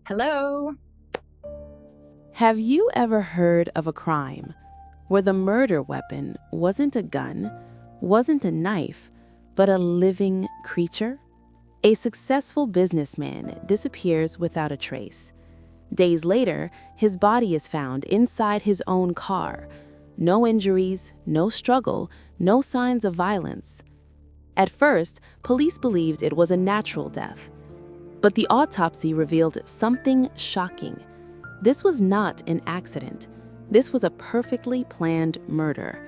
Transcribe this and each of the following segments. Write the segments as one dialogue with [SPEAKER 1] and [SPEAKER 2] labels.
[SPEAKER 1] Hello.
[SPEAKER 2] Have you ever heard of a crime where the murder weapon wasn't a gun, wasn't a knife, but a living creature? A successful businessman disappears without a trace. Days later, his body is found inside his own car. No injuries, no struggle, no signs of violence. At first, police believed it was a natural death. But the autopsy revealed something shocking. This was not an accident. This was a perfectly planned murder.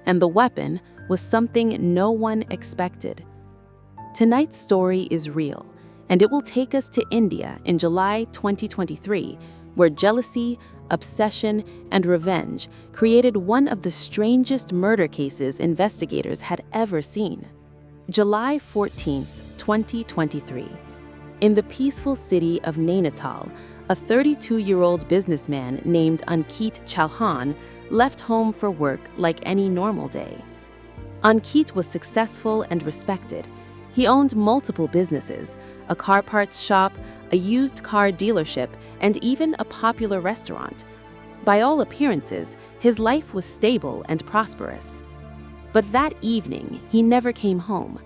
[SPEAKER 2] And the weapon was something no one expected. Tonight's story is real, and it will take us to India in July 2023, where jealousy, obsession, and revenge created one of the strangest murder cases investigators had ever seen. July 14th, 2023. In the peaceful city of Nainital, a 32-year-old businessman named Ankit Chauhan left home for work like any normal day. Ankit was successful and respected. He owned multiple businesses, a car parts shop, a used car dealership, and even a popular restaurant. By all appearances, his life was stable and prosperous. But that evening, he never came home.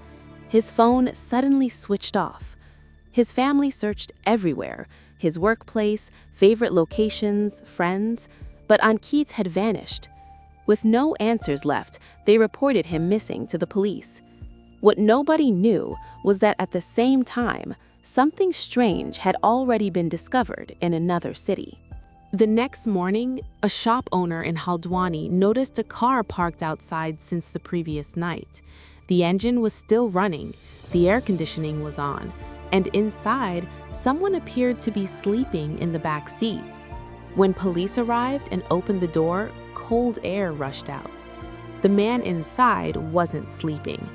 [SPEAKER 2] His phone suddenly switched off. His family searched everywhere, his workplace, favorite locations, friends, but Ankit had vanished. With no answers left, they reported him missing to the police. What nobody knew was that at the same time, something strange had already been discovered in another city. The next morning, a shop owner in Haldwani noticed a car parked outside since the previous night. The engine was still running, the air conditioning was on, and inside, someone appeared to be sleeping in the back seat. When police arrived and opened the door, cold air rushed out. The man inside wasn't sleeping.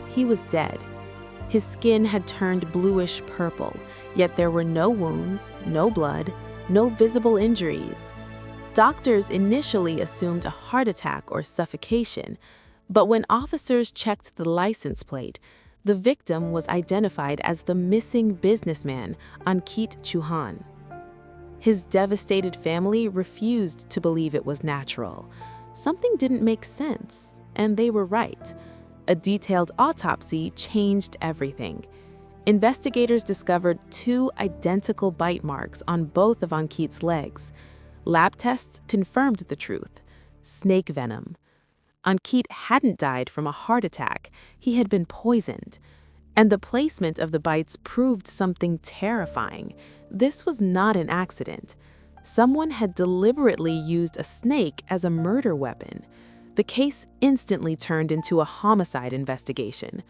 [SPEAKER 2] He was dead. His skin had turned bluish purple, yet there were no wounds, no blood, no visible injuries. Doctors initially assumed a heart attack or suffocation, but when officers checked the license plate, the victim was identified as the missing businessman, Ankit Chauhan. His devastated family refused to believe it was natural. Something didn't make sense, and they were right. A detailed autopsy changed everything. Investigators discovered 2 identical bite marks on both of Ankit's legs. Lab tests confirmed the truth: snake venom. Ankit hadn't died from a heart attack, he had been poisoned. And the placement of the bites proved something terrifying. This was not an accident. Someone had deliberately used a snake as a murder weapon. The case instantly turned into a homicide investigation.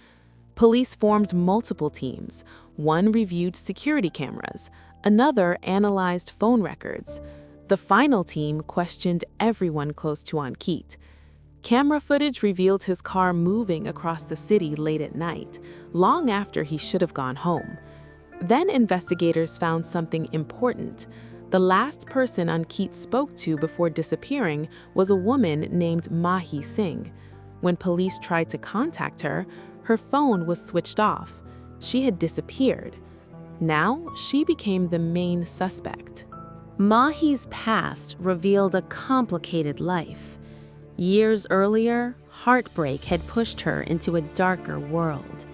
[SPEAKER 2] Police formed multiple teams. One reviewed security cameras, another analyzed phone records. The final team questioned everyone close to Ankit. Camera footage revealed his car moving across the city late at night, long after he should have gone home. Then investigators found something important. The last person Ankit spoke to before disappearing was a woman named Mahi Singh. When police tried to contact her, her phone was switched off. She had disappeared. Now, she became the main suspect. Mahi's past revealed a complicated life. Years earlier, heartbreak had pushed her into a darker world.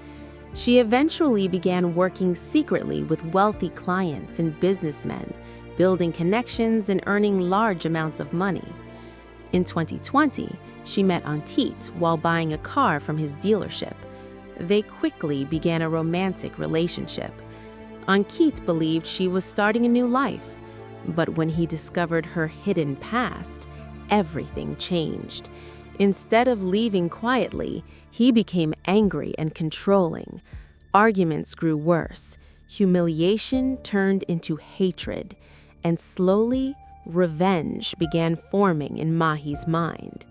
[SPEAKER 2] She eventually began working secretly with wealthy clients and businessmen, building connections and earning large amounts of money. In 2020, she met Ankit while buying a car from his dealership. They quickly began a romantic relationship. Ankit believed she was starting a new life, but when he discovered her hidden past, everything changed. Instead of leaving quietly, he became angry and controlling. Arguments grew worse. Humiliation turned into hatred. And slowly, revenge began forming in Mahi's mind.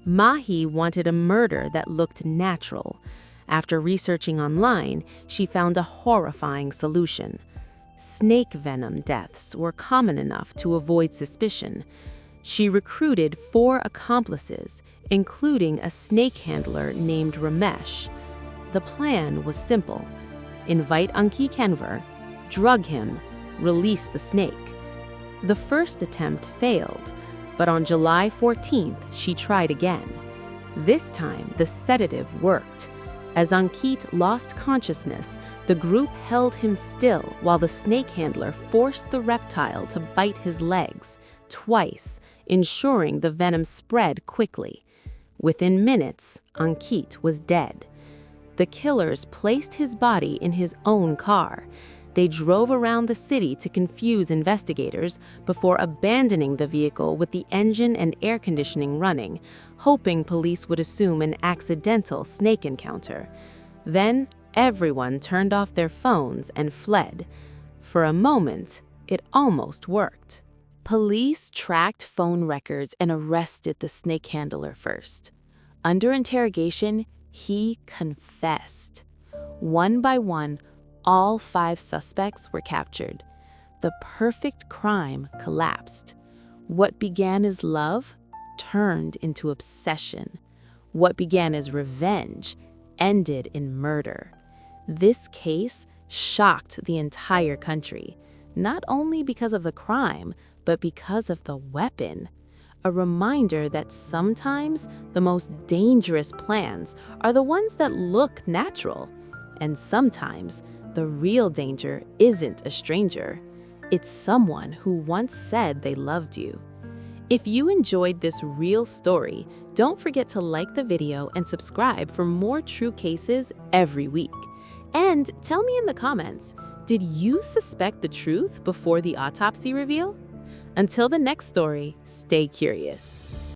[SPEAKER 2] Mahi wanted a murder that looked natural. After researching online, she found a horrifying solution. Snake venom deaths were common enough to avoid suspicion. She recruited 4 accomplices, including a snake handler named Ramesh. The plan was simple: invite Anki Kenver, drug him, released the snake. The first attempt failed, but on July 14th, she tried again. This time, the sedative worked. As Ankit lost consciousness, the group held him still while the snake handler forced the reptile to bite his legs twice, ensuring the venom spread quickly. Within minutes, Ankit was dead. The killers placed his body in his own car. They drove around the city to confuse investigators before abandoning the vehicle with the engine and air conditioning running, hoping police would assume an accidental snake encounter. Then, everyone turned off their phones and fled. For a moment, it almost worked. Police tracked phone records and arrested the snake handler first. Under interrogation, he confessed. One by one, all 5 suspects were captured. The perfect crime collapsed. What began as love turned into obsession. What began as revenge ended in murder. This case shocked the entire country, not only because of the crime, but because of the weapon. A reminder that sometimes the most dangerous plans are the ones that look natural. And sometimes the real danger isn't a stranger. It's someone who once said they loved you. If you enjoyed this real story, don't forget to like the video and subscribe for more true cases every week. And tell me in the comments, did you suspect the truth before the autopsy reveal? Until the next story, stay curious.